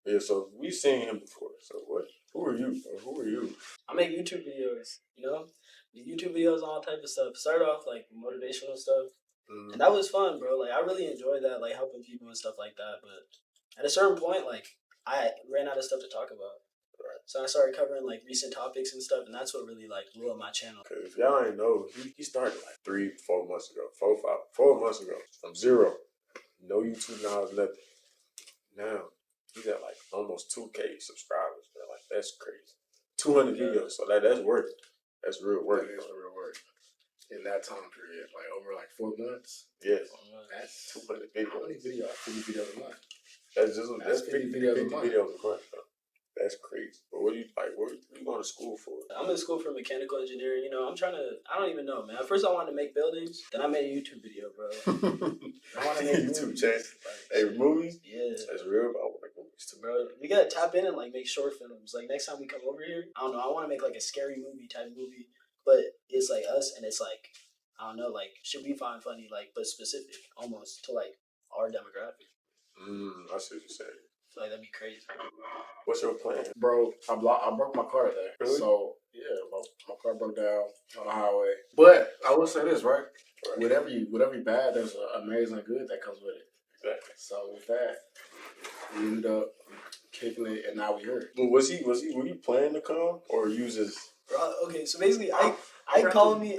Yeah, so we seen him before. So what? Who are you? Who are you? I make YouTube videos, the YouTube videos, all type of stuff. Started off like motivational stuff, and that was fun, bro. Like I really enjoyed that, like helping people and stuff like that. But at a certain point, like I ran out of stuff to talk about. So I started covering like recent topics and stuff, and that's what really like blew up my channel. Cause if y'all ain't know, he started like 4 months ago, 4 months ago, from zero, no YouTube knowledge, nothing. Now he's at like almost 2K subscribers. Bro. Like that's crazy. 200 videos, so that's work. That's real work. That is real work. In that time period, like over like 4 months. Yes. That's 200 videos. How many videos? 50 videos a month. That's 50 videos a month. Bro. That's crazy. But what do you like? What are you going to school for? I'm in school for mechanical engineering. I'm trying to. I don't even know, man. At first, I wanted to make buildings. Then I made a YouTube video, bro. I want to make YouTube channel. Hey, movies. Yeah, that's real. I want to make movies too, bro. We gotta tap in and like make short films. Like next time we come over here, I don't know. I want to make like a scary movie type movie, but it's like us, and it's like I don't know, like should we find funny, like but specific, almost to like our demographic. I see what you're saying. Like that'd be crazy. What's your plan, bro? I broke my car there. Really? So yeah, my car broke down on the highway. But I will say this, right? With every bad, there's an amazing good that comes with it. Exactly. So with that, we ended up kicking it, and now we here. Well, were you planning to come or use this? Okay, so basically, I called me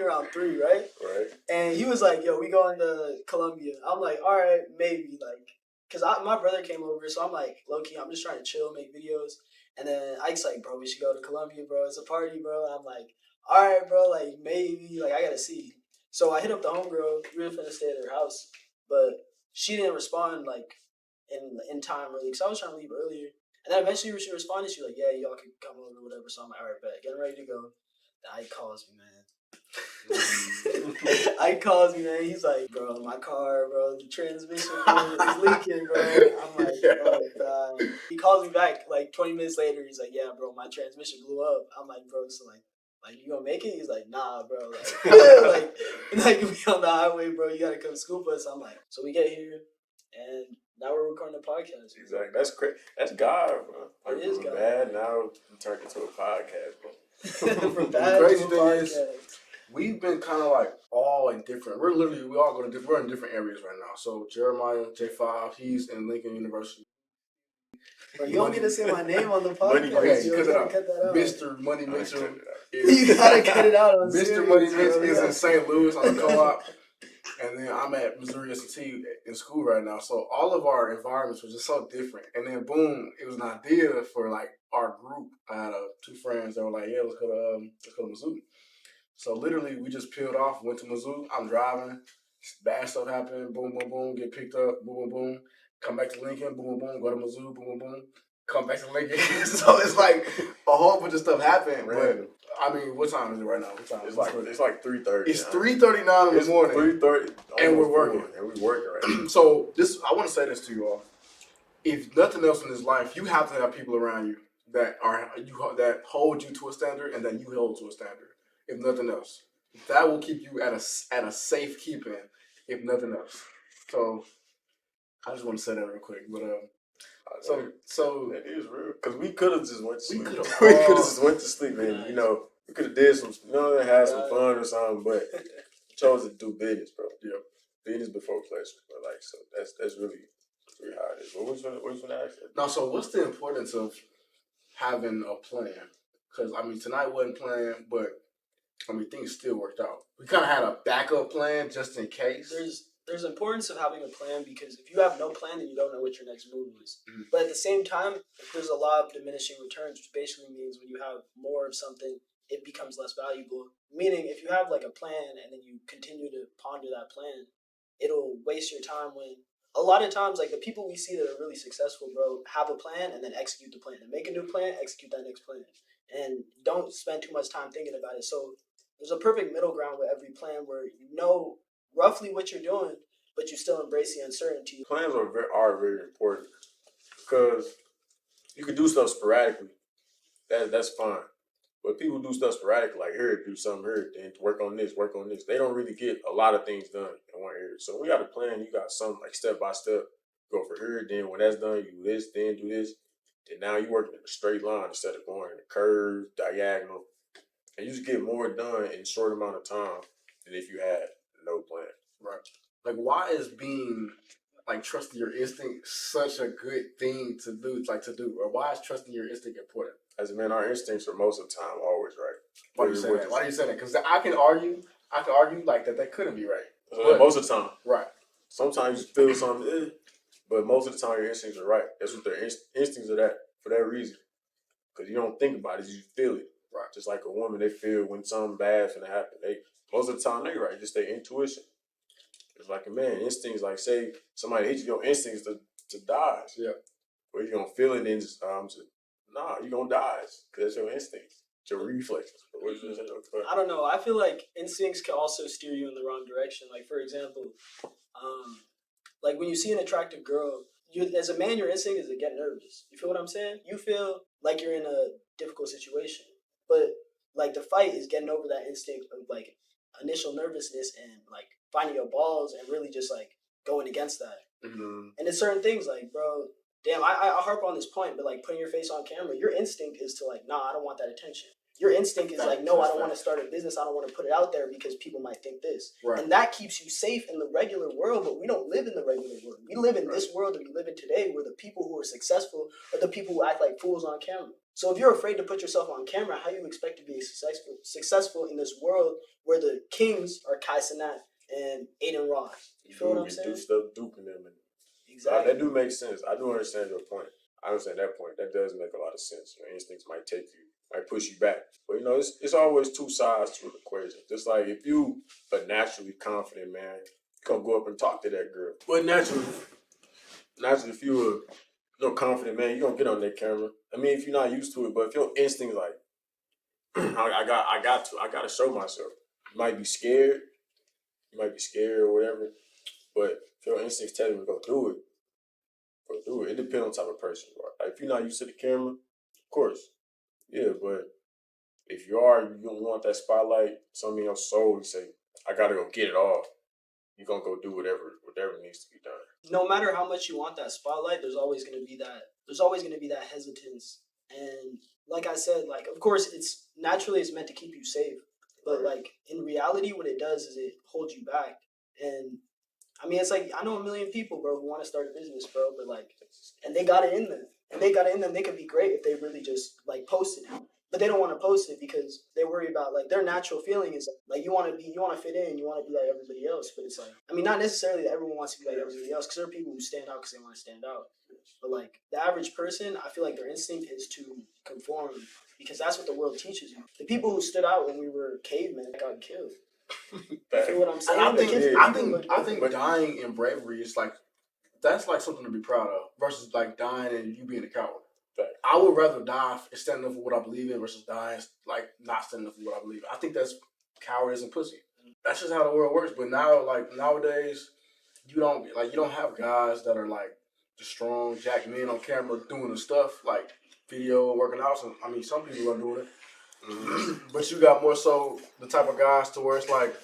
around 3, right? Right. And he was like, "Yo, we going to Columbia." I'm like, "All right, maybe." Like, cause my brother came over, so I'm like, low key, I'm just trying to chill, make videos. And then Ike's like, "Bro, we should go to Columbia, bro. It's a party, bro." And I'm like, "All right, bro. Like, maybe. Like, I gotta see." So I hit up the homegirl. We were finna stay at her house, but she didn't respond like in time really, cause I was trying to leave earlier. And then eventually she responded. She was like, "Yeah, y'all can come over, whatever." So I'm like, "All right, bet." Getting ready to go. The Ike calls me, man. Ike calls me, man. He's like, "Bro, my car, bro, the transmission is leaking, bro." I'm like, "Oh God." He calls me back like 20 minutes later. He's like, "Yeah, bro, my transmission blew up." I'm like, "Bro, so like you gonna make it?" He's like, "Nah, bro, like we on the highway, bro. You gotta come scoop us." I'm like, so we get here, and now we're recording a podcast. Exactly. That's crazy. That's God, bro. Like, it is from God. Bad, now we turned into a podcast, bro. From bad crazy to a thing podcast. is, we've been kind of like all in different. We're all going to we're in different areas right now. So Jeremiah J5, he's in Lincoln University. Bro, you don't get to say my name on the podcast. Okay, you gotta cut that out. Mr. Money Mitchell. You gotta cut it out. Mr. Money Mitchell is in St. Louis on the co-op. And then I'm at Missouri S&T in school right now. So all of our environments were just so different. And then boom, it was an idea for like our group. I had 2 friends that were like, "Yeah, let's go to Mizzou." So literally we just peeled off, went to Mizzou. I'm driving, bad stuff happened, boom, boom, boom, get picked up, boom, boom, boom. Come back to Lincoln, boom, boom, boom, go to Mizzou, boom, boom, boom. Come back to Lincoln. So it's like a whole bunch of stuff happened. But I mean, what time is it right now? What time? It's like 3:30. It's 3:39 in the morning. 3:30, and we're working. And we're working right now. So I want to say this to you all: if nothing else in this life, you have to have people around you that hold you to a standard, and that you hold to a standard. If nothing else, that will keep you at a safe keeping. If nothing else, so I just want to say that real quick. But so that is real, because we could have just went to sleep. We could have just went to sleep, and we could have did some, had some fun or something, but chose to do business, bro. Yeah, business before pleasure, bro. Like, so that's really how it is. What was you gonna ask? Now, so what's the importance of having a plan? Because I mean, tonight wasn't planned, but I mean, things still worked out. We kind of had a backup plan just in case. There's importance of having a plan, because if you have no plan, then you don't know what your next move is. Mm-hmm. But at the same time, there's a law of diminishing returns, which basically means when you have more of something, it becomes less valuable. Meaning, if you have like a plan and then you continue to ponder that plan, it'll waste your time. When a lot of times, like the people we see that are really successful, bro, have a plan and then execute the plan, and make a new plan, execute that next plan, and don't spend too much time thinking about it. So there's a perfect middle ground with every plan where you know roughly what you're doing, but you still embrace the uncertainty. Plans are very important, because you can do stuff sporadically. That's fine. But people do stuff sporadically, like here, do something here, then work on this. They don't really get a lot of things done in one area. So we got a plan. You got something like step by step. Go for here, then when that's done, you do this, then do this. Then now you working in a straight line instead of going in a curve, diagonal. And you just get more done in a short amount of time than if you had no plan. Right. Like, why is being like trusting your instinct such a good thing to do? Or why is trusting your instinct important? As a man, our instincts are most of the time always right. Why do you say that? Why do you say that? Because I can argue like that they couldn't be right. But, most of the time, right. Sometimes you feel something, but most of the time your instincts are right. That's what their instincts are that for that reason. Because you don't think about it, you feel it. Right. Just like a woman, they feel when something bad's gonna happen. They most of the time they right, just their intuition. It's like a man, instincts like say somebody hits you, your instincts to dodge. Yeah. Or you gonna feel it and just you gonna dodge because it's your instincts, it's your reflexes. I don't know. I feel like instincts can also steer you in the wrong direction. Like for example, like when you see an attractive girl, you as a man, your instinct is to get nervous. You feel what I'm saying? You feel like you're in a difficult situation, but like the fight is getting over that instinct of like initial nervousness and like finding your balls and really just like going against that. Mm-hmm. And it's certain things like, bro, damn, I harp on this point, but like putting your face on camera, your instinct is to like, nah, I don't want that attention. Your instinct is like, no, I don't want to start a business. I don't want to put it out there because people might think this. Right. And that keeps you safe in the regular world, but we don't live in the regular world. We live in this world that we live in today where the people who are successful are the people who act like fools on camera. So if you're afraid to put yourself on camera, how do you expect to be successful in this world where the kings are Kai Cenat and Aiden Ross? You feel what I'm saying? Do stuff duping them. Exactly. That do make sense. I do understand your point. I understand that point. That does make a lot of sense. Your instincts might push you back. But it's always two sides to an equation. Just like if you are naturally confident, man, you gonna go up and talk to that girl. But naturally if you're confident, man, you're gonna get on that camera. I mean, if you're not used to it, but if your instinct like I gotta show myself. You might be scared or whatever. But if your instincts tell you to go do it, go do it. It depends on the type of person you are. Like if you're not used to the camera, of course. Yeah, but if you don't want that spotlight, something in your soul, you say, I gotta go get it off. You're gonna go do whatever needs to be done. No matter how much you want that spotlight, there's always gonna be that hesitance. And like I said, like of course it's meant to keep you safe. But like in reality what it does is it holds you back. And I mean it's like I know a million people, bro, who want to start a business, bro, but like and they got it in them. And they got it in them, they could be great if they really just like posted it. But they don't want to post it because they worry about like their natural feeling is like you want to fit in, you want to be like everybody else. But it's like I mean not necessarily that everyone wants to be like everybody else because there are people who stand out because they want to stand out. But like the average person, I feel like their instinct is to conform because that's what the world teaches you. The people who stood out when we were cavemen got killed. You feel what I'm saying? I think dying in bravery is like that's like something to be proud of versus like dying and you being a coward. I would rather die standing up for what I believe in versus dying like not standing up for what I believe in. I think that's cowardice and pussy. That's just how the world works. But now, like nowadays, you don't have guys that are like the strong jack men on camera doing the stuff like video and working out. So, I mean, some people are doing it, but you got more so the type of guys to where it's like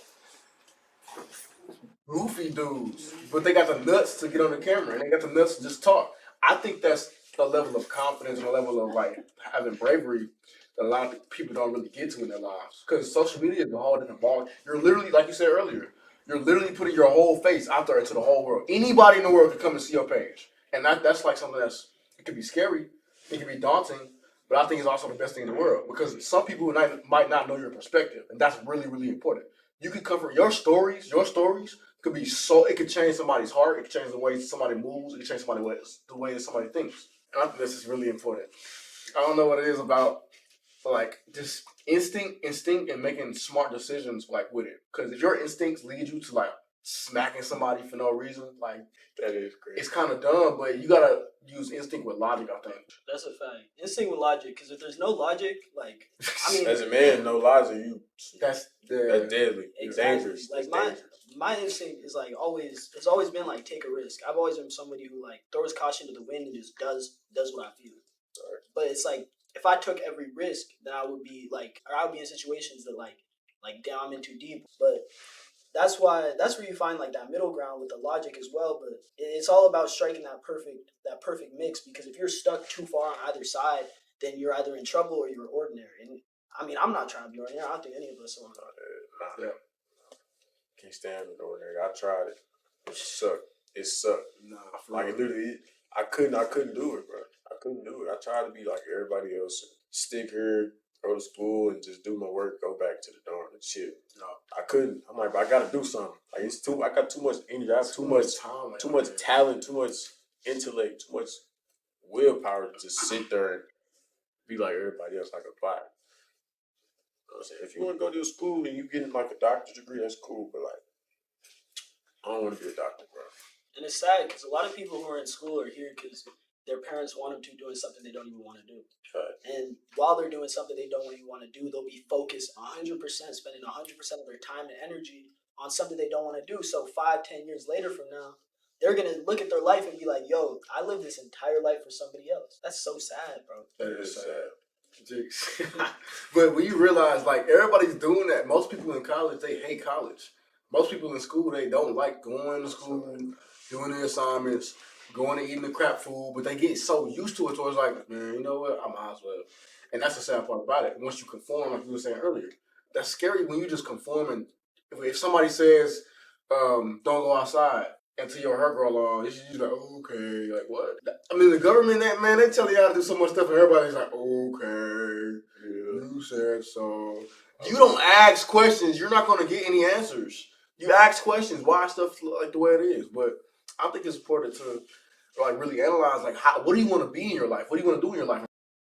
goofy dudes, but they got the nuts to get on the camera and they got the nuts to just talk. I think that's the level of confidence and the level of like having bravery that a lot of people don't really get to in their lives. Because social media is a whole different ball. You're literally, like you said earlier, you're literally putting your whole face out there into the whole world. Anybody in the world can come and see your page, and that's like something it can be scary, it can be daunting, but I think it's also the best thing in the world because some people might not know your perspective, and that's really really important. You can cover your stories. Your stories could be it could change somebody's heart. It could change the way somebody moves. It could change the way somebody thinks. And I think this is really important. I don't know what it is about, like, just instinct and making smart decisions, like, with it. Because if your instincts lead you to, like, smacking somebody for no reason, like, that is great. It's kind of dumb, but you gotta use instinct with logic, I think. That's a fact. Instinct with logic, because if there's no logic, like, I mean... As a man, no logic, that's deadly. Exactly. It's dangerous. Like, my instinct is like it's always been like take a risk. I've always been somebody who like throws caution to the wind and just does what I feel. Right. But it's like if I took every risk, then I would be in situations that like damn I'm in too deep. But that's where you find like that middle ground with the logic as well. But it's all about striking that perfect mix. Because if you're stuck too far on either side, then you're either in trouble or you're ordinary. And I mean, I'm not trying to be ordinary. I don't think any of us are. Nah, can't stand it ordinary. I tried it. It sucked. It sucked. Nah, for Like real. it literally, I couldn't do it, bro. I couldn't do it. I tried to be like everybody else, and stick here, go to school, and just do my work, go back to the dorm and chill. No. I couldn't. I'm like, but I gotta do something. Like it's too. I got too much energy. I have too much time. too much talent, too much intellect, too much willpower to just sit there and be like everybody else, like a bot. You know what I'm saying? If you want to go to school and you getting like a doctor's degree, that's cool. But like, I don't want to be a doctor, bro. And it's sad because a lot of people who are in school are here because their parents want them to doing something they don't even want to do. Right. And while they're doing something they don't even want to do, they'll be focused 100%, spending 100% of their time and energy on something they don't want to do. So 5-10 years later from now, they're going to look at their life and be like, yo, I lived this entire life for somebody else. That's so sad, bro. That is sad. But when you realize, like, everybody's doing that, most people in college, they hate college. Most people in school, they don't like going to school, doing the assignments, going and eating the crap food, but they get so used to it, so it's like, man, you know what, I might as well. And that's the sad part about it. Once you conform, like you were saying earlier, that's scary when you just conform. And if somebody says, don't go outside until your hair grow long, you're like, okay, like what? I mean, the government, that man, they tell you how to do so much stuff, and everybody's like, okay, you said so. You don't ask questions, you're not going to get any answers. You ask questions, why stuff like the way it is. But I think it's important to like really analyze like what do you want to be in your life? What do you want to do in your life?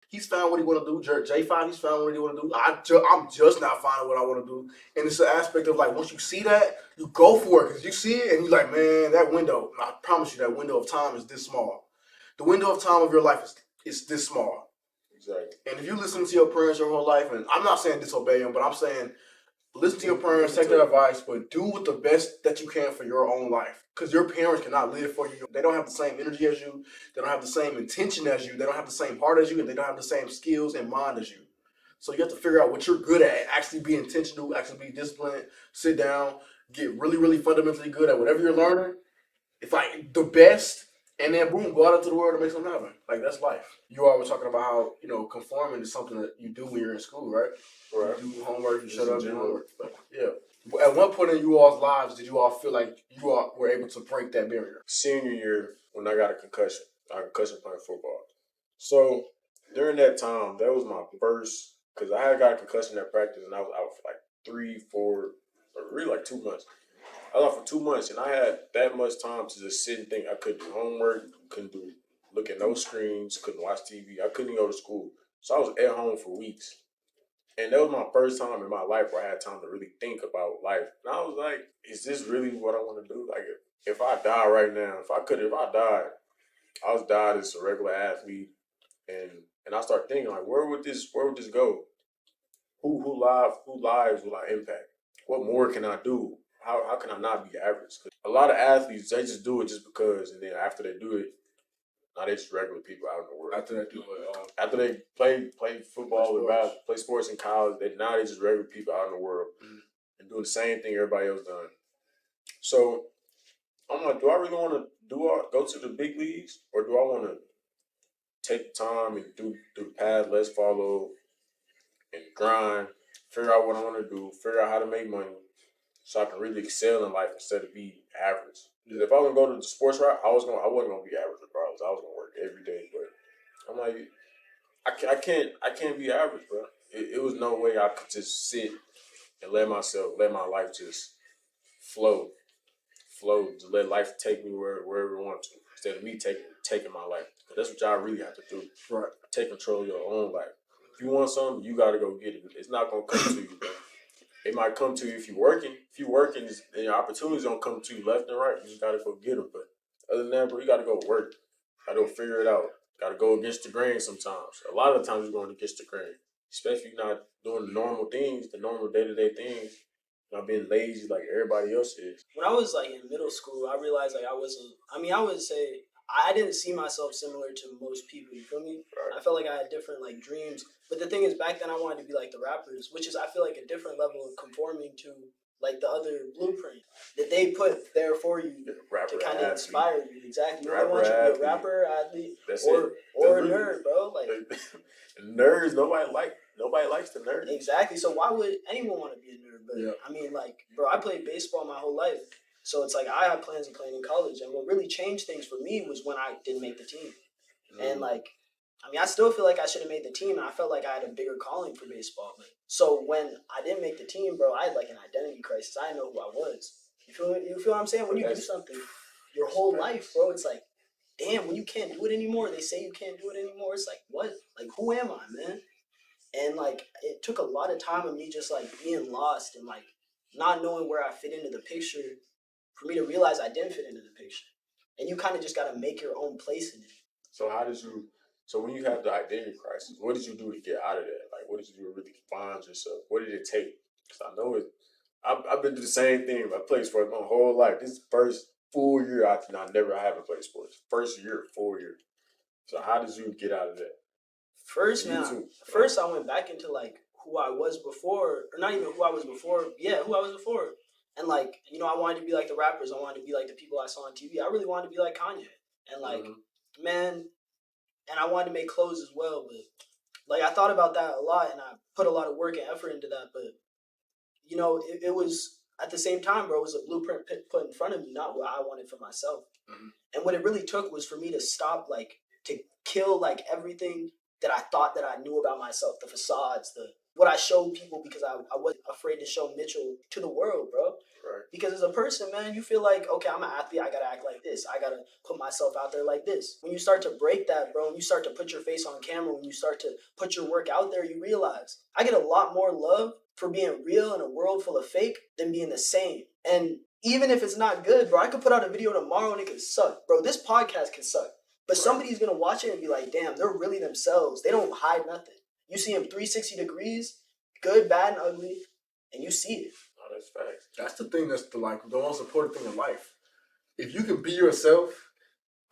He's found what he want to do. J5, he's found what he want to do. I'm just not finding what I want to do. And it's an aspect of like once you see that, you go for it because you see it and you're like, man, that window. I promise you, that window of time is this small. The window of time of your life is this small. Exactly. And if you listen to your parents your whole life, and I'm not saying disobey them, but I'm saying listen to your parents, take their advice, but do with the best that you can for your own life. Because your parents cannot live for you. They don't have the same energy as you. They don't have the same intention as you. They don't have the same heart as you. And they don't have the same skills and mind as you. So you have to figure out what you're good at. Actually be intentional. Actually be disciplined. Sit down. Get really, really fundamentally good at whatever you're learning. It's like the best. And then boom, go out into the world and make something happen. Like that's life. You all were talking about how, conforming is something that you do when you're in school, right? Right. You do homework, you shut up, do homework. But, yeah. At what point in you all's lives did you all feel like you all were able to break that barrier? Senior year, when I got a concussion playing football. So during that time, that was my first, because I had got a concussion at practice, and I was out for like 3, 4, or really like 2 months. I was out for 2 months, and I had that much time to just sit and think. I couldn't do homework, look at no screens, couldn't watch TV. I couldn't go to school. So I was at home for weeks. And that was my first time in my life where I had time to really think about life. And I was like, is this really what I want to do? Like, if I die right now, if I died, I was died as a regular athlete. And I start thinking, like, where would this go? Who lives will I impact? What more can I do? How can I not be average? 'Cause a lot of athletes, they just do it just because, and then after they do it, now they just regular people out in the world. After they do it, After they play football or play sports in college, now they just regular people out in the world and doing the same thing everybody else done. So I'm like, do I really want to go to the big leagues, or do I want to take the time and do the path less follow and grind, figure out what I want to do, figure out how to make money, so I can really excel in life instead of be average. Because if I was gonna go to the sports route, I wasn't gonna be average regardless. I was gonna work every day, but I'm like, I can't be average, bro. It was no way I could just sit and let my life just flow, to let life take me wherever it wants to, instead of me taking my life. That's what y'all really have to do. Right. Take control of your own life. If you want something, you gotta go get it. It's not gonna come to you, bro. It might come to you if you're working. If you're working, then your opportunities don't come to you left and right. You just gotta go get them. But other than that, bro, you gotta go work. Gotta go figure it out. Gotta go against the grain sometimes. A lot of the times you're going against the grain. Especially if you're not doing the normal things, the normal day-to-day things. Not being lazy like everybody else is. When I was like in middle school, I realized like I would say I didn't see myself similar to most people. You feel me? Right. I felt like I had different like dreams. But the thing is, back then I wanted to be like the rappers, which is I feel like a different level of conforming to like the other blueprint that they put there for you Rapper, to kind of athlete. inspire you. Exactly. You Rapper, want you to be a athlete. rapper, athlete, That's or it. or a That's nerd, bro. Like nerds. Nobody likes the nerds. exactly. So why would anyone want to be a nerd? But Yeah. I mean, like, bro, I played baseball my whole life, so it's like I had plans of playing in college. And what really changed things for me was when I didn't make the team. And like, I mean, I still feel like I should have made the team, and I felt like I had a bigger calling for baseball. So when I didn't make the team, bro, I had like an identity crisis. I didn't know who I was. You feel what I'm saying? When you do something your whole life, bro, it's like, damn, when you can't do it anymore, they say you can't do it anymore. It's like, what? Like, who am I, man? And like, it took a lot of time of me just like being lost and like not knowing where I fit into the picture for me to realize I didn't fit into the picture. And you kind of just got to make your own place in it. So how did you? So when you have the identity crisis, what did you do to get out of that? Like, what did you do to really find yourself? What did it take? Because I know it. I've been through the same thing. I played sports my whole life. This is the first full year I haven't played sports. First year, full year. So how did you get out of that? First, You man, too. first I went back into like who I was before, or not even who I was before. Yeah, who I was before. And like, you know, I wanted to be like the rappers. I wanted to be like the people I saw on TV. I really wanted to be like Kanye. And like, man, and I wanted to make clothes as well. But like, I thought about that a lot, and I put a lot of work and effort into that. But you know, it was at the same time, bro. It was a blueprint put in front of me, not what I wanted for myself. And what it really took was for me to stop, like, to kill like everything that I thought that I knew about myself, the facades, the what I showed people, because I wasn't afraid to show Mitchell to the world, bro. Right. Because as a person, man, you feel like, okay, I'm an athlete, I gotta act like this. I gotta put myself out there like this. When you start to break that, bro, when you start to put your face on camera, when you start to put your work out there, you realize I get a lot more love for being real in a world full of fake than being the same. And even if it's not good, bro, I could put out a video tomorrow and it could suck. Bro, this podcast can suck. But somebody's gonna watch it and be like, damn, they're really themselves. They don't hide nothing. You see them 360 degrees, good, bad, and ugly, and you see it. Oh, that's facts. That's the thing that's the most important thing in life. If you can be yourself,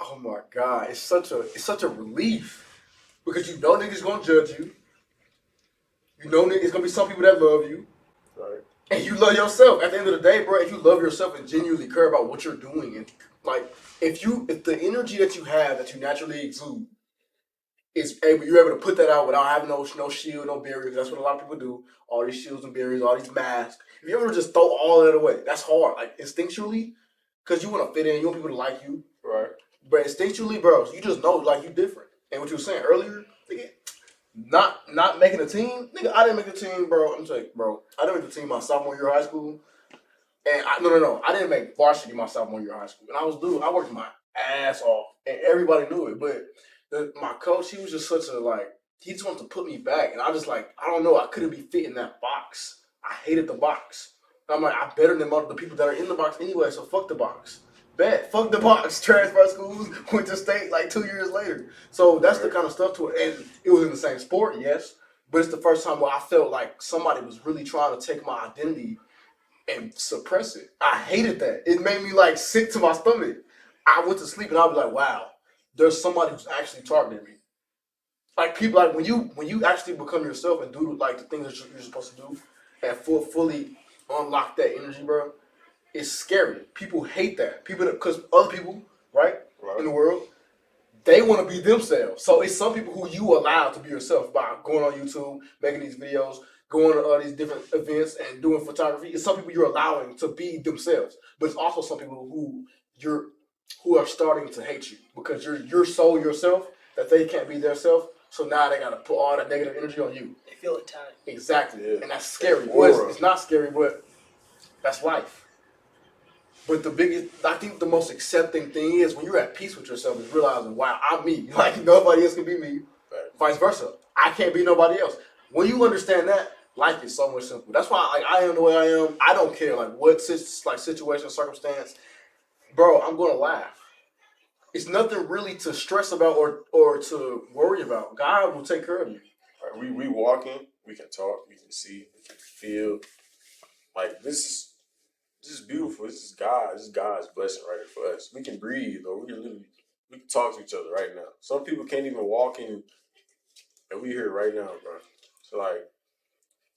oh my God, it's such a relief. Because you know niggas gonna judge you. You know it's gonna be some people that love you. Right. And you love yourself. At the end of the day, bro, if you love yourself and genuinely care about what you're doing, and like if the energy that you have that you naturally exude you're able to put that out without having no shield, no barriers. That's what a lot of people do. All these shields and barriers, all these masks. If you ever just throw all that away, that's hard. Like instinctually, because you want to fit in, you want people to like you. Right. But instinctually, bro, you just know like you different. And what you were saying earlier, nigga, not making a team, nigga, I didn't make the team, bro. I'm saying, bro, I didn't make the team my sophomore year of high school. And I didn't make varsity my sophomore year of high school. And I worked my ass off, and everybody knew it. But my coach, he was just such a he just wanted to put me back, and I just I don't know, I couldn't be fit in that box. I hated the box. And I'm like, I'm better than the people that are in the box anyway, so fuck the box. Bet, fuck the box. Transfer schools, went to state 2 years later. So that's the kind of stuff to it. And it was in the same sport, yes, but it's the first time where I felt like somebody was really trying to take my identity and suppress it. I hated that. It made me sick to my stomach. I went to sleep and I was like, wow, there's somebody who's actually targeting me. People, when you actually become yourself and do the things that you're supposed to do and fully unlock that energy, bro, it's scary. People hate that. Because other people, right, in the world, they want to be themselves. So it's some people who you allow to be yourself by going on YouTube, making these videos, going to these different events and doing photography. It's some people you're allowing to be themselves. But it's also some people who are starting to hate you because you're so yourself that they can't be their self. So now they gotta put all that negative energy on you. They feel attacked. Exactly. Yeah. And that's scary. Well, it's not scary, but that's life. But I think the most accepting thing is when you're at peace with yourself is realizing, wow, I'm me. Nobody else can be me. Vice versa. I can't be nobody else. When you understand that, life is so much simple. That's why I am the way I am. I don't care what situation, circumstance. Bro, I'm gonna laugh. It's nothing really to stress about or to worry about. God will take care of you. Right. We walking, we can talk, we can see, we can feel. This is beautiful. This is God's blessing right here for us. We can breathe, or we can talk to each other right now. Some people can't even walk in, and we here right now, bro. So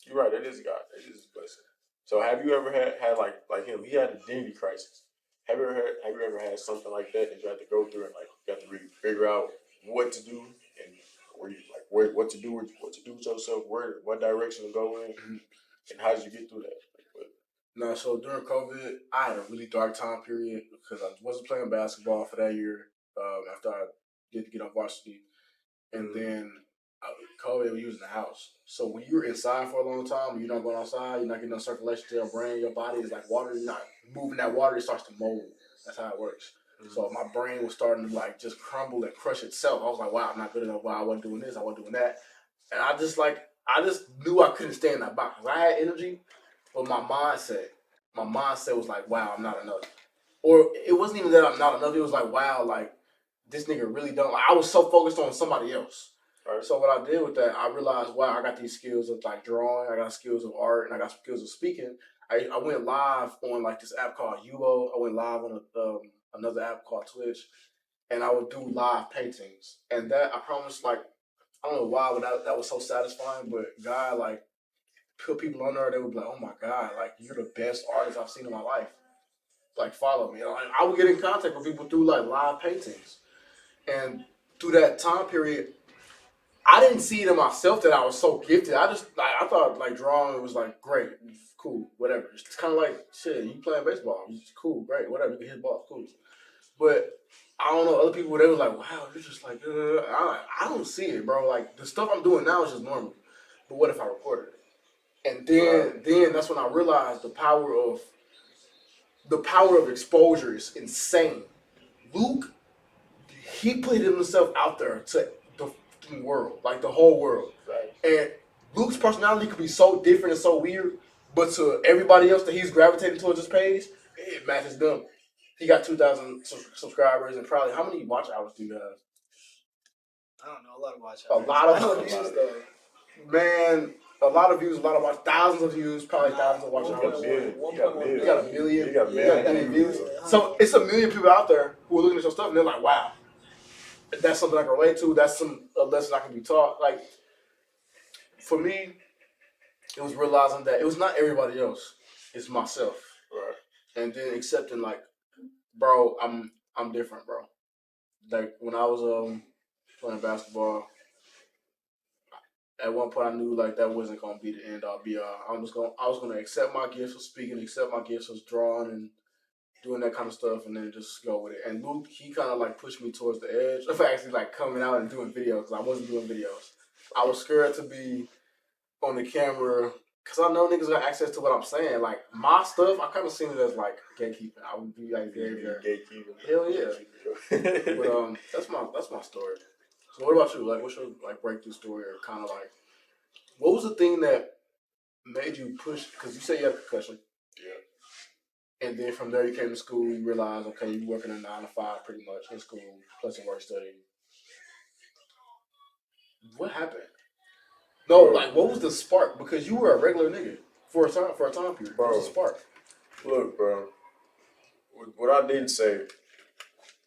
you're right. That is God. That is a blessing. So have you ever had like him? He had an identity crisis. Have you ever had something like that you had to go through and like you have to really figure out what to do and where you like where what to do with yourself, where what direction to go in, and how did you get through that? No, so during COVID, I had a really dark time period because I wasn't playing basketball for that year. After I did to get on varsity, and then COVID, we was in the house. So when you're inside for a long time, you're not going outside, you're not getting no circulation to your brain. Your body is like water. You're not moving that water. It starts to mold. That's how it works. So my brain was starting to like just crumble and crush itself. I was like, wow, I'm not good enough. Wow, I wasn't doing this. I wasn't doing that. And I just knew I couldn't stay in that box. I had energy, but my mindset was like, wow, I'm not enough. Or it wasn't even that I'm not enough. It was like, wow, like this nigga really don't. Like, I was so focused on somebody else. Right. So what I did with that, I realized, wow, I got these skills of like drawing, I got skills of art, and I got skills of speaking. I went live on like this app called Yubo. I went live on another app called Twitch, and I would do live paintings. And that I promise, like I don't know why, but that was so satisfying. But God, like put people on there, they would be like, oh my God, like you're the best artist I've seen in my life. Like follow me. Like, I would get in contact with people through like live paintings, and through that time period, I didn't see it in myself that I was so gifted. I thought like drawing was like great, cool, whatever. It's kind of like shit. You playing baseball, it's cool, great, whatever. You can hit balls, cool. But I don't know. Other people they was like, wow, you're just like, I don't see it, bro. Like the stuff I'm doing now is just normal. But what if I recorded it? And then that's when I realized the power of exposure is insane. Luke, he put himself out there to the world, like the whole world. Right. And Luke's personality could be so different and so weird, but to everybody else that he's gravitating towards this page, it matches them. He got 2,000 subscribers and probably how many watch hours do you have? I don't know, a lot of watch A hours. lot of I don't views, use though. Man, a lot of views, a lot of watch, thousands of views, probably thousands of watch You got hours. a million. You got a million. You got a You got million. any views. So it's a million people out there who are looking at your stuff and they're like, wow, that's something I can relate to. That's a lesson I can be taught. Like for me, it was realizing that it was not everybody else. It's myself. Right. And then accepting like, bro, I'm different, bro. Like when I was playing basketball, at one point I knew like that wasn't gonna be the end all be all. I was gonna accept my gifts of speaking, accept my gifts of drawing and doing that kind of stuff, and then just go with it. And Luke, he kind of like pushed me towards the edge of actually like coming out and doing videos because I wasn't doing videos. I was scared to be on the camera because I know niggas got access to what I'm saying. Like my stuff, I kind of seen it as like gatekeeping. I would be like very, very Gatekeeper. hell yeah. But that's my story. So what about you? Like, what's your like breakthrough story, or kind of like, what was the thing that made you push? Because you said you had a concussion. Yeah. And then from there you came to school. You realized, okay, you working a 9 to 5 pretty much in school, plus some work studying. What happened? No, like what was the spark? Because you were a regular nigga for a time period. Bro. What was the spark? Look, bro. What I didn't say,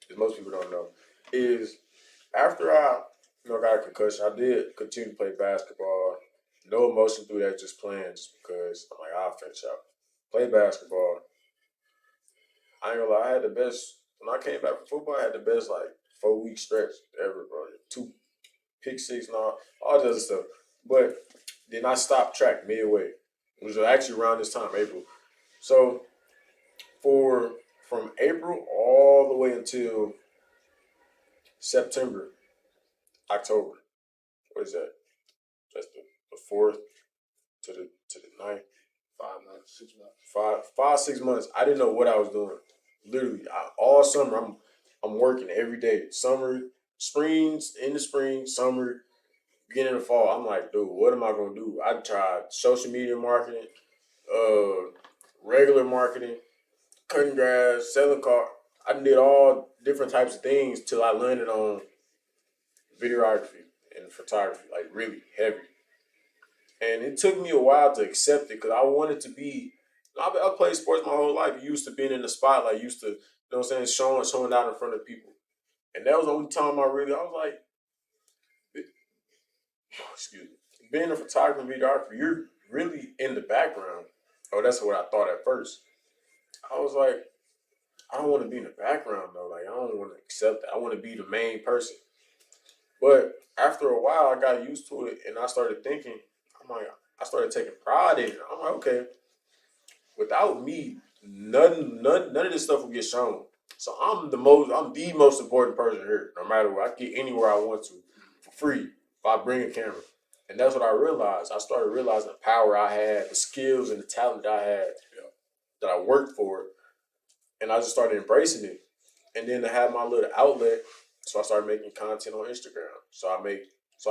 is most people don't know, is after I got a concussion, I did continue to play basketball. No emotion through that, just playing, just because I'm like, I'll finish out. Play basketball. I ain't gonna lie, I had the best when I came back from football. I had the best like 4-week stretch ever, bro. 2 pick six and all the other stuff. But then I stopped track midway. It was actually around this time, April. So from April all the way until September, October. What is that? That's the 4th to the 9th. 5 months, 6 months. 6 months. I didn't know what I was doing. Literally, all summer I'm working every day. Summer, in the spring, summer, beginning of fall. I'm like, dude, what am I gonna do? I tried social media marketing, regular marketing, cutting grass, selling car. I did all different types of things till I landed on videography and photography, like really heavy. And it took me a while to accept it because I wanted to be. I played sports my whole life. Used to being in the spotlight. Used to, you know what I'm saying, showing out in front of people. And that was the only time I was like, excuse me, being a photographer and videographer, you're really in the background. Oh, that's what I thought at first. I was like, I don't want to be in the background though. Like I don't want to accept that. I want to be the main person. But after a while, I got used to it, and I started thinking. I'm like, I started taking pride in it. I'm like, okay, without me, none of this stuff will get shown. So I'm the most important person here. No matter what, I can get anywhere I want to for free if I bring a camera. And that's what I realized. I started realizing the power I had, the skills and the talent that I had, that I worked for, and I just started embracing it. And then I had my little outlet, so I started making content on Instagram. So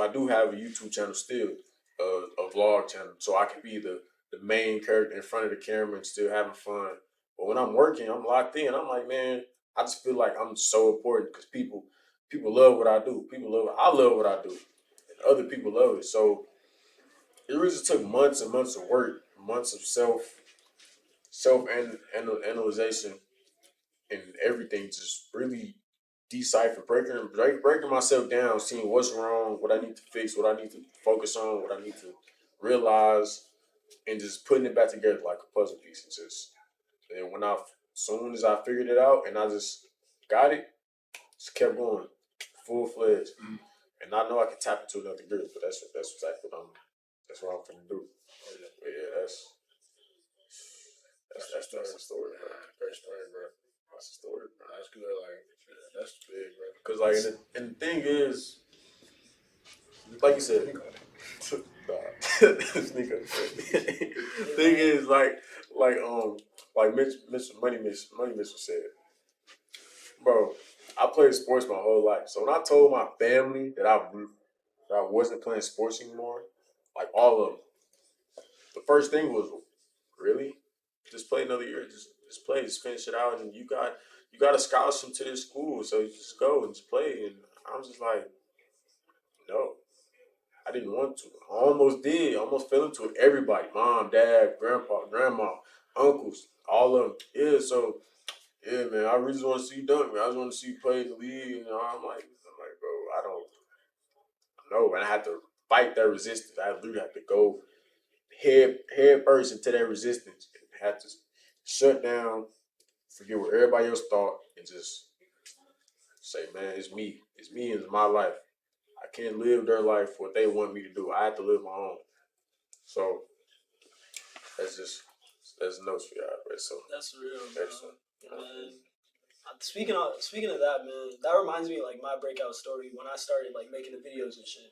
I do have a YouTube channel still, a vlog channel, so I can be the main character in front of the camera and still having fun. But when I'm working, I'm locked in. I'm like, man, I just feel like I'm so important because people love what I do. I love what I do, and other people love it. So it really just took months and months of work, months of self analyzation and everything, just really decipher, breaking myself down, seeing what's wrong, what I need to fix, what I need to focus on, what I need to realize, and just putting it back together like a puzzle piece. And just and when soon as I figured it out and I just got it, just kept going, full fledged. And I know I can tap into another grip, but that's exactly what I'm finna do. But yeah, that's the story, bro. Great story, bro. That's the story, bro. That's good. Like, that's big, bro. Cause like, and the thing is, like you said, sneaker. Thing is, like Money Mitchell said, bro. I played sports my whole life, so when I told my family that I wasn't playing sports anymore, like all of them, the first thing was, really, just play another year, just play, just finish it out, and you got a scholarship to this school, so you just go and just play. And I was just like, no. I didn't want to. I almost did. I almost fell into it. Everybody, mom, dad, grandpa, grandma, uncles, all of them. Yeah, so yeah, man, I really just want to see you dunk, man. I just want to see you play in the league. And I'm like, bro, I don't know. And I had to fight that resistance. I literally had to go head first into that resistance and had to shut down, forget what everybody else thought, and just say, man, it's me. It's me and it's my life. I can't live their life what they want me to do. I have to live my own. So that's notes for y'all, bro. So That's real, bro. excellent. Man. Speaking of that, man, that reminds me of, like, my breakout story when I started like making the videos and shit.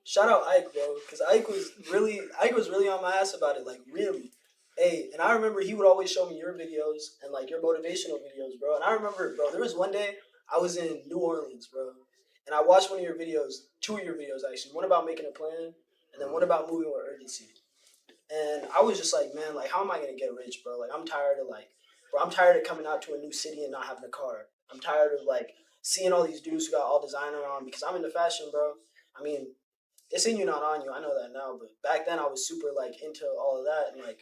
Shout out Ike, bro, because Ike was really on my ass about it, like, really. Hey, and I remember he would always show me your videos and like your motivational videos, bro. And I remember, bro, there was one day I was in New Orleans, bro, and I watched one of your videos, two of your videos actually, one about making a plan, and then one about moving with urgency. And I was just like, man, like, how am I gonna get rich, bro? Like, I'm tired of coming out to a new city and not having a car. I'm tired of like seeing all these dudes who got all designer on because I'm into fashion, bro. I mean, it's in you, not on you. I know that now, but back then I was super like into all of that, and like,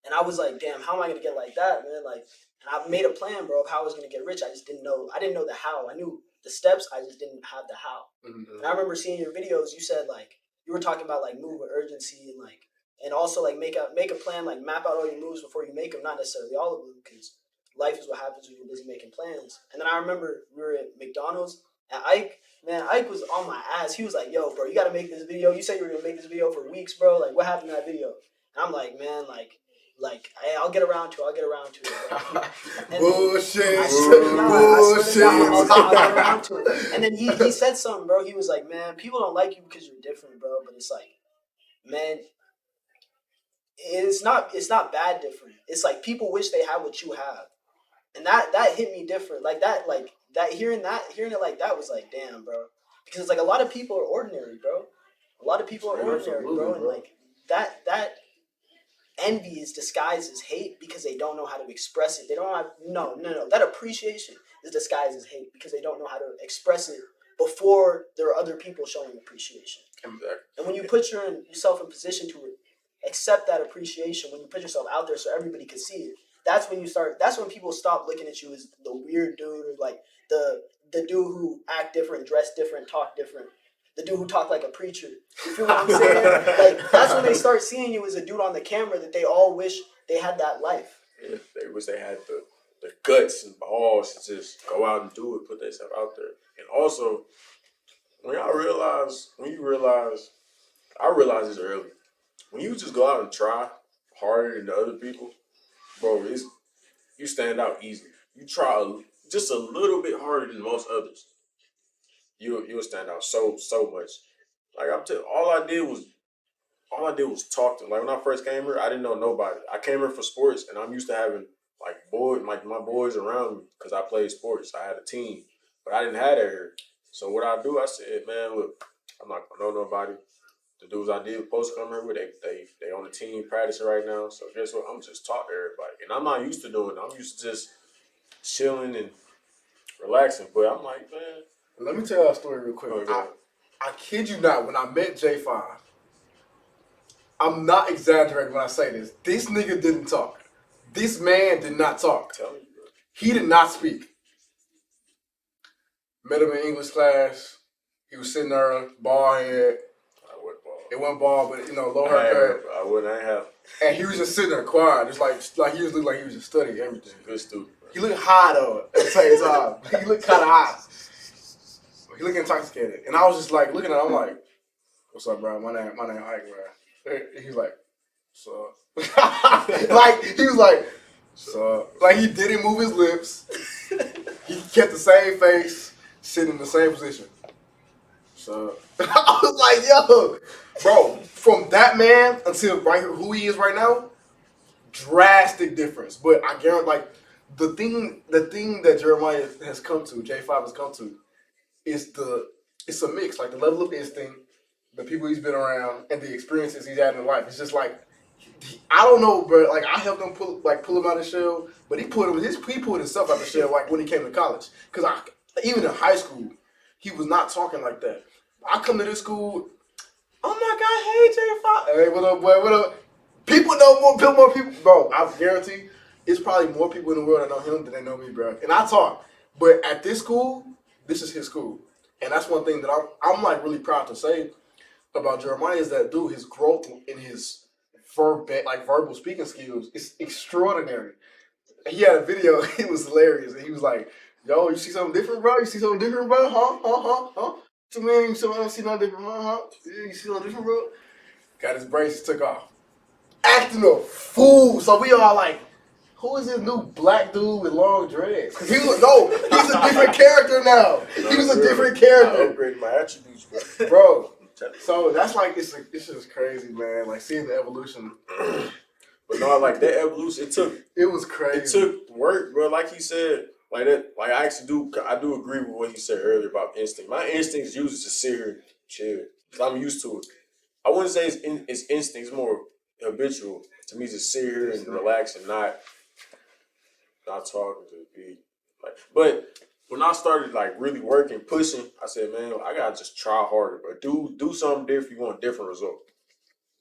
and I was like, damn, how am I gonna get like that, man? Like, and I made a plan, bro, of how I was gonna get rich. I just didn't know. I didn't know the how. I knew the steps. I just didn't have the how. And I remember seeing your videos. You said like you were talking about like move with urgency and like, and also like make a plan, like map out all your moves before you make them. Not necessarily all of them, because life is what happens when you're busy making plans. And then I remember we were at McDonald's and Ike. Man, Ike was on my ass. He was like, yo, bro, you got to make this video. You said you were going to make this video for weeks, bro. Like, what happened to that video? And I'm like, man, hey, I'll get around to it. Bro. Bullshit. Bullshit. I'll get Bullshit. around to it. And then he said something, bro. He was like, man, people don't like you because you're different, bro. But it's like, man, it's not bad different. It's like people wish they had what you have. And that hit me different. Like that hearing it like that was like, damn, bro. Because it's like a lot of people are ordinary, bro. A lot of people are ordinary, bro. And like that envy is disguised as hate because they don't know how to express it. They don't have no. That appreciation is disguised as hate because they don't know how to express it before there are other people showing appreciation. Exactly. And when you put yourself in position to accept that appreciation, when you put yourself out there so everybody can see it, that's when people stop looking at you as the weird dude or like the dude who act different, dress different, talk different. the dude who talked like a preacher. You feel what I'm saying? Like that's when they start seeing you as a dude on the camera that they all wish they had that life. Yeah, they wish they had the guts and balls to just go out and do it, put themselves out there. And also, when you realize, I realized this early. When you just go out and try harder than the other people, bro, you stand out easily. You try just a little bit harder than most others, you'll stand out so much. Like all I did was talk to. Like when I first came here, I didn't know nobody. I came here for sports, and I'm used to having like my boys around me because I played sports. I had a team, but I didn't have that here. So what I do, I said, man, look, I'm not gonna know nobody. The dudes I did supposed to come here with, they on the team practicing right now. So guess what? I'm just talk to everybody, and I'm not used to doing it. I'm used to just chilling and relaxing. But I'm like, man, Let me tell you a story real quick. Okay. I kid you not, when I met J5, I'm not exaggerating when I say this. This nigga didn't talk. This man did not talk. I'm telling you, bro. He did not speak. Met him in English class. He was sitting there, bald head. I wouldn't ball. It wasn't bald, but low haircut. I wouldn't have. And he was just sitting there quiet, just like he was looking like he was just studying everything. Good student. Bro. He looked high though at the same time. He looked kind of high. He looked intoxicated, and I was just like looking at him. I'm like, "What's up, bro? My name Ike, bro." He was like, "So," like he was like, "So," like he didn't move his lips. He kept the same face, sitting in the same position. So I was like, "Yo, bro." From that man until right here, who he is right now, drastic difference. But I guarantee, like the thing that Jeremiah has come to, J5 has come to, is it's a mix, like the level of instinct, the people he's been around, and the experiences he's had in life. It's just like I don't know, bro. Like I helped him pull him out of the shell, but he pulled himself out of the shell like when he came to college. Because even in high school, he was not talking like that. I come to this school, oh my God, hey J5, hey what up, boy, what up? People know more people, bro. I guarantee it's probably more people in the world that know him than they know me, bro. And I talk, but at this school, this is his school, and that's one thing that I'm like really proud to say about Jeremiah is that dude, his growth in his verbal speaking skills is extraordinary. And he had a video, it was hilarious, and he was like, "Yo, you see something different, bro? You see something different, bro? Huh? So man, you see nothing different, huh? Yeah, you see nothing different, bro?" Got his braces took off, acting a fool. So we all like, who is this new black dude with long dreads? Cause he's a different character now. He was a different I character, upgraded my attributes, bro. bro. So that's like it's just crazy, man. Like seeing the evolution. But no, like that evolution, It was crazy. it took work, bro. Like he said, like that. Like I do agree with what he said earlier about instinct. My instincts usually just sit here and chill. Cause I'm used to it. I wouldn't say it's instinct. It's more habitual to me. Just sit here and relax and not talking to be like. But when I started like really working, pushing, I said, man, I gotta just try harder. But do something different. You want a different result.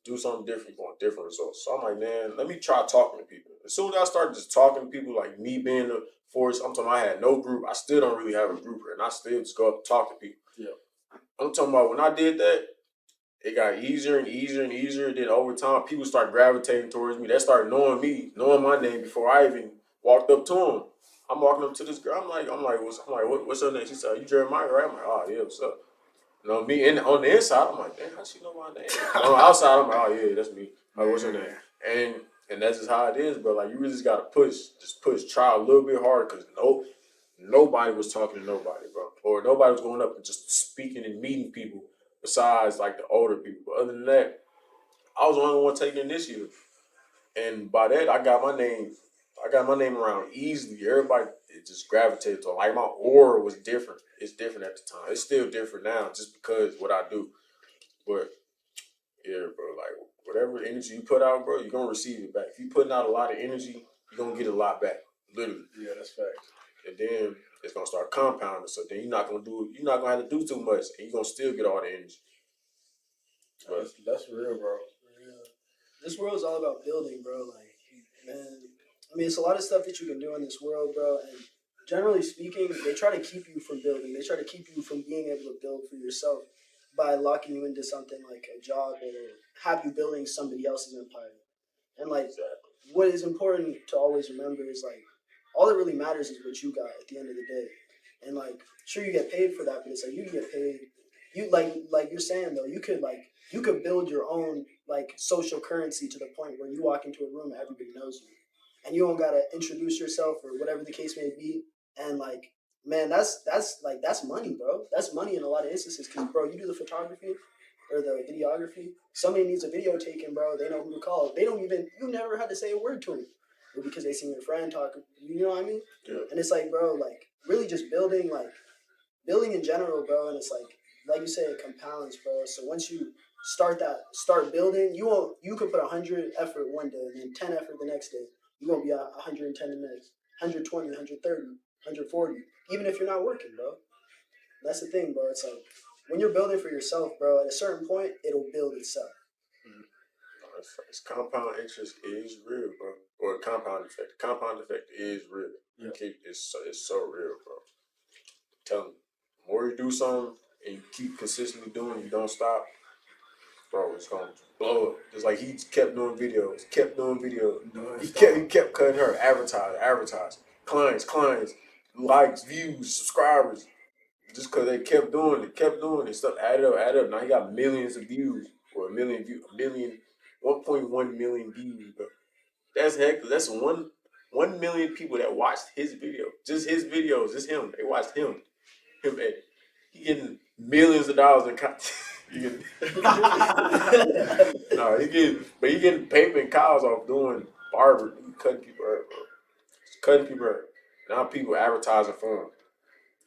Do something different. You want different results. So I'm like, man, let me try talking to people. As soon as I started just talking to people, like me being the force, I'm talking. I had no group. I still don't really have a group here, and I still just go up and talk to people. Yeah. I'm talking about when I did that. It got easier and easier and easier. Then over time, people started gravitating towards me. They started knowing me, knowing my name before I even walked up to them. I'm walking up to this girl. I'm like, what's her name? She said, "You Jeremiah, right?" I'm like, "Oh yeah, what's up?" You know me. On the inside, I'm like, "Damn, how she know my name?" On the outside, I'm like, "Oh yeah, that's me." Like, what's her name? And that's just how it is, bro. Like you really just gotta push, try a little bit harder, cause nobody was talking to nobody, bro, or nobody was going up and just speaking and meeting people. Besides, like the older people. But other than that, I was the only one taking initiative. And by that, I got my name around easily. Everybody just gravitated to it. Like my aura was different. It's different at the time. It's still different now, just because what I do. But yeah, bro, like whatever energy you put out, bro, you're gonna receive it back. If you're putting out a lot of energy, you're gonna get a lot back. Literally. Yeah, that's facts. And then it's gonna start compounding. So then you're not gonna have to do too much, and you're gonna still get all the energy. But That's real, bro. Yeah. This world's all about building, bro. Like, man, I mean, it's a lot of stuff that you can do in this world, bro. And generally speaking, they try to keep you from building. They try to keep you from being able to build for yourself. by locking you into something like a job or have you building somebody else's empire. And like what is important to always remember is like all that really matters is what you got at the end of the day. And like sure you get paid for that, but it's like you can get paid you like you're saying though, you could build your own like social currency to the point where you walk into a room and everybody knows you. And you don't gotta introduce yourself or whatever the case may be. And like man, that's money, bro. That's money in a lot of instances. Cause bro, you do the photography or the videography. Somebody needs a video taken, bro. They know who to call. They don't even. You never had to say a word to them, or because they seen your friend talk. You know what I mean? Yeah. And it's like, bro, like really just building in general, bro. And it's like you say, it compounds, bro. So once you start building, you could put 100 effort one day and then 10 effort the next day. You're gonna be at 110 the next, 120, 130, 140. Even if you're not working, bro. That's the thing, bro. It's like when you're building for yourself, bro, at a certain point, it'll build itself. It's compound interest is real, bro. Or compound effect. Compound effect is real. Yeah. It's so real, bro. Tell me, the more you do something and you keep consistently doing it, you don't stop, bro, it's gonna blow up. Just like he kept doing videos. He kept cutting her, advertise. Clients, likes, views, subscribers. Just because they kept doing it, stuff added up. Now he got millions of views, or 1.1 million views, bro. That's heck. That's 1 million people that watched his video, just his videos, just him. They watched him. And he getting millions of dollars in content. No, he getting paper and cows off doing barber, cutting people hair, bro. Cutting people hair. Now people advertising for him.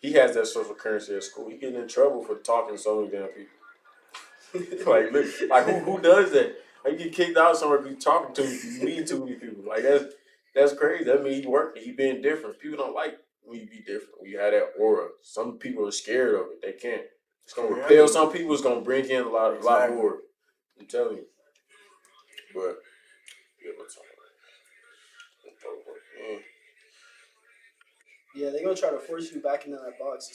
He has that social currency at school. He getting in trouble for talking to so many damn people. like who does that? Like you get kicked out somewhere because you talking to you meeting too many people. Like that's crazy. That means he working. He being different. People don't like when you be different. When you have that aura. Some people are scared of it. They can't. It's gonna repel some people. It's gonna bring in a lot more. I'm telling you. But yeah, what's up? Yeah, they're gonna try to force you back into that box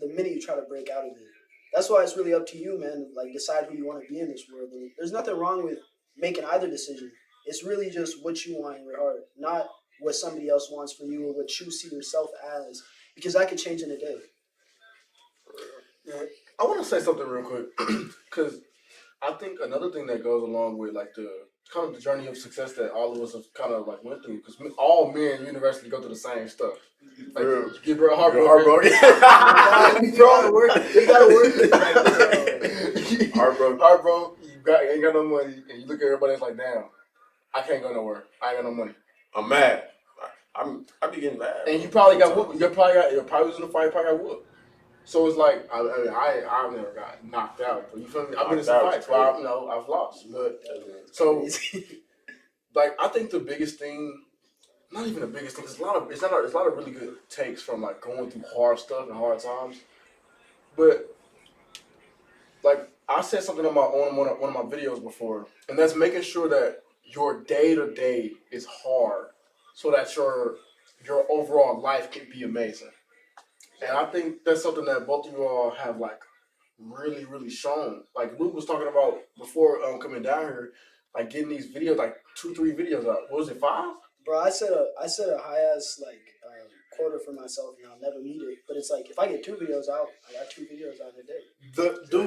the minute you try to break out of it. That's why it's really up to you, man. Like decide who you want to be in this world. And there's nothing wrong with making either decision. It's really just what you want in your heart, not what somebody else wants for you or what you see yourself as. Because that could change in a day. Yeah, I want to say something real quick because I think another thing that goes along with like the kind of the journey of success that all of us have kind of like went through because all men in university go through the same stuff. Like you get real heartbroken. You gotta work. Heartbroken. You ain't got no money, and you look at everybody that's like, damn, I can't go nowhere. I ain't got no money. I'm mad. I be getting mad. And you probably got whooped. You probably was in a fight. You probably got whooped. So it's like I've never got knocked out, but you feel me? I've been in some fights where I've lost, but so like I think the biggest thing, not even the biggest thing, it's a lot of really good takes from like going through hard stuff and hard times, but like I said something on one of my videos before, and that's making sure that your day to day is hard, so that your overall life can be amazing. And I think that's something that both of you all have like really, really shown. Like Luke was talking about before coming down here, like getting these videos, like 2-3 videos out. What was it, 5? Bro, I set a high ass quota for myself, and I'll never meet it. But it's like if I get 2 videos out, I got 2 videos out in a day.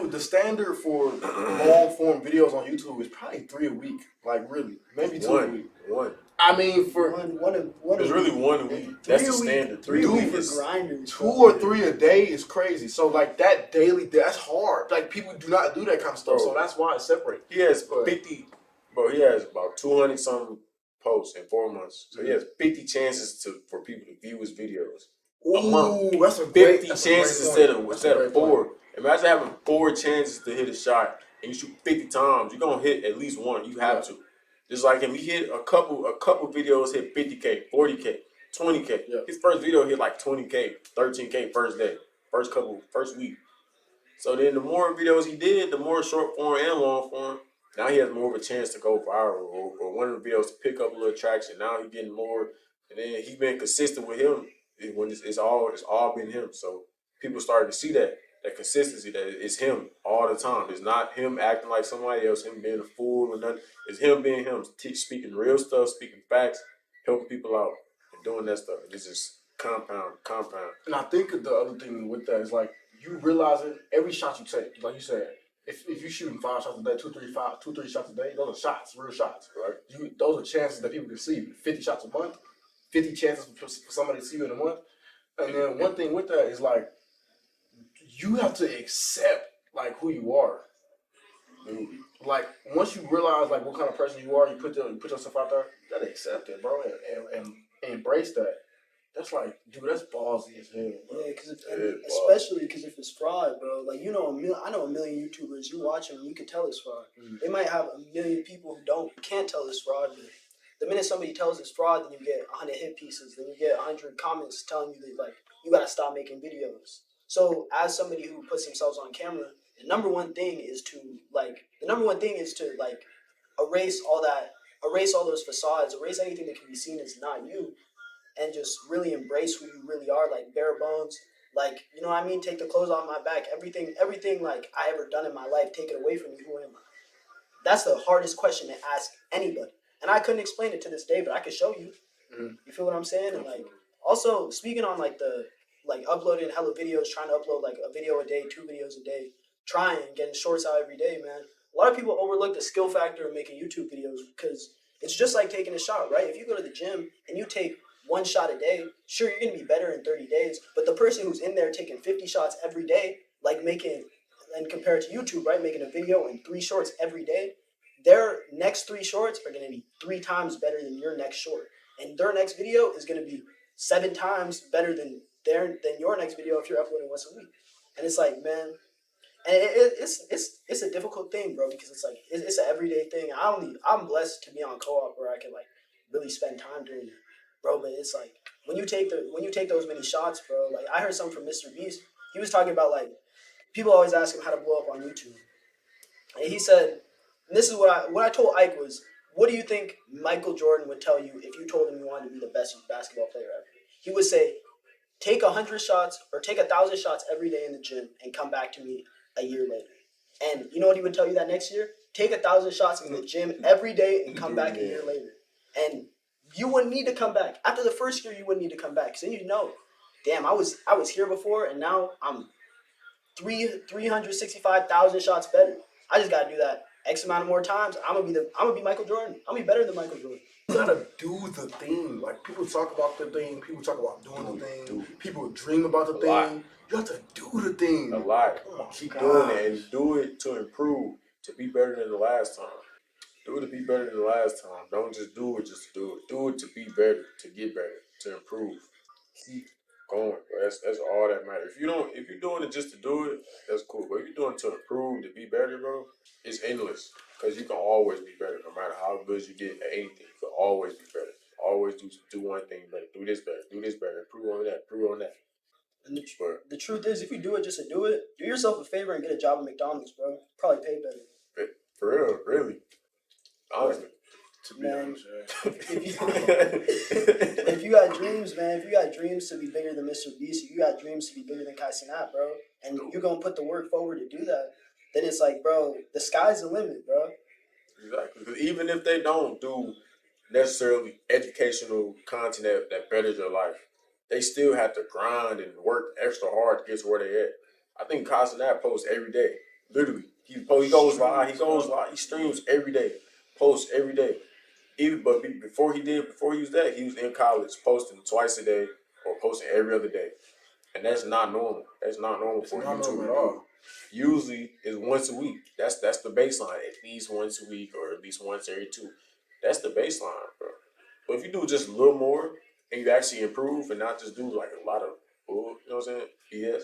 The standard for long form videos on YouTube is probably 3 a week. Like really, maybe 2 a week. One. I mean, for it's really 1 a week. That's the standard. 3 a week for grinders. 2 or 3 a day is crazy. So like that daily, that's hard. Like people do not do that kind of stuff. Bro, so that's why it's separate. He has 50. Bro, he has about 200 something posts in 4 months. So he has 50 chances for people to view his videos. A month. That's a 50 chances instead of 4. Imagine having 4 chances to hit a shot and you shoot 50 times. You're gonna hit at least one. You have to. Just like him, he hit a couple videos hit 50K, 40K, 20K. Yeah. His first video hit like 20K, 13K first day, first week. So then the more videos he did, the more short form and long form, now he has more of a chance to go viral or one of the videos to pick up a little traction. Now he's getting more, and then he's been consistent with him when it's all been him. So people started to see that. that consistency that it's him all the time. It's not him acting like somebody else, him being a fool or nothing. It's him being him, speaking real stuff, speaking facts, helping people out, and doing that stuff. It's just compound. And I think the other thing with that is like you realizing every shot you take, like you said, if you shooting 5 shots a day, 2-3 shots a day, those are shots, real shots. Right. Those are chances that people can see. 50 shots a month, 50 chances for somebody to see you in a month. And then one thing with that is like you have to accept like who you are. Like once you realize like what kind of person you are, you put yourself out there. You gotta accept it, bro, and embrace that. That's like, dude, that's ballsy as hell, bro. Yeah, especially because if it's fraud, bro. Like I know a million YouTubers. You watch them, and you can tell it's fraud. They might have a million people who can't tell it's fraud, but the minute somebody tells it's fraud, then you get 100 hit pieces, then you get 100 comments telling you that like you gotta stop making videos. So as somebody who puts themselves on camera, the number one thing is to erase all those facades, erase anything that can be seen as not you, and just really embrace who you really are, like bare bones. Like, you know what I mean? Take the clothes off my back. Everything like I ever done in my life, take it away from me. Who am I? That's the hardest question to ask anybody. And I couldn't explain it to this day, but I could show you. You feel what I'm saying? And like, also speaking on like the uploading hella videos, trying to upload like a video a day, 2 videos a day, getting shorts out every day, man. A lot of people overlook the skill factor of making YouTube videos because it's just like taking a shot, right? If you go to the gym and you take 1 shot a day, sure, you're going to be better in 30 days. But the person who's in there taking 50 shots every day, and compared to YouTube, right, making a video and 3 shorts every day, their next 3 shorts are going to be 3 times better than your next short. And their next video is going to be 7 times better than your next video if you're uploading once a week. And it's like, man, and it's a difficult thing, bro, because it's like it's an everyday thing. I'm blessed to be on co-op where I can like really spend time doing it, bro. But it's like when you take those many shots, bro. Like I heard something from Mr. Beast. He was talking about like people always ask him how to blow up on YouTube, and he said, and this is what I told Ike was, what do you think Michael Jordan would tell you if you told him you wanted to be the best basketball player ever? He would say, take 100 shots or take 1,000 shots every day in the gym and come back to me a year later. And you know what he would tell you that next year? Take 1,000 shots in the gym every day and come back a year later. And you wouldn't need to come back. After the first year, you wouldn't need to come back. Because then you'd know, damn, I was here before and now I'm 365,000 shots better. I just got to do that X amount of more times. I'm gonna be Michael Jordan. I'm gonna be better than Michael Jordan. You gotta do the thing. Like people talk about the thing. People talk about doing the thing. People dream about the thing. You have to do the thing. A lot. Oh, keep doing it and do it to improve, to be better than the last time. Do it to be better than the last time. Don't just do it just to do it. Do it to be better, to get better, to improve. Keep going, bro. That's all that matters. If you're doing it just to do it, that's cool. But if you're doing it to improve, to be better, bro, it's endless. Because you can always be better, no matter how good you get at anything. You can always be better. Always do one thing better. Do this better. Do this better. Improve on that. Improve on that. And the truth is, if you do it just to do it, do yourself a favor and get a job at McDonald's, bro. Probably pay better. For real, really. Honestly. Man, if you got dreams, man, if you got dreams to be bigger than Mr. Beast, if you got dreams to be bigger than Kai Cenat, bro, and you're going to put the work forward to do that, then it's like, bro, the sky's the limit, bro. Exactly. Because even if they don't do necessarily educational content that betters your life, they still have to grind and work extra hard to get to where they at. I think Kai Cenat posts every day. Literally. He goes live, he streams every day, posts every day. But before he was that, he was in college posting twice a day or posting every other day. And that's not normal. That's not normal for YouTube at all. Usually it's once a week. That's the baseline. At least once a week or at least once every 2. That's the baseline, bro. But if you do just a little more and you actually improve and not just do like a lot of bull, you know what I'm saying? BS.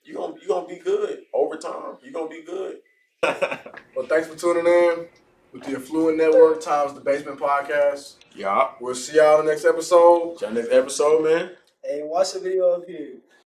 You're gonna be good over time. You're gonna be good. Well, thanks for tuning in with the Affluent Network times the Basement Podcast. Yeah. We'll see y'all in the next episode. Next episode, man. Hey, watch the video up here.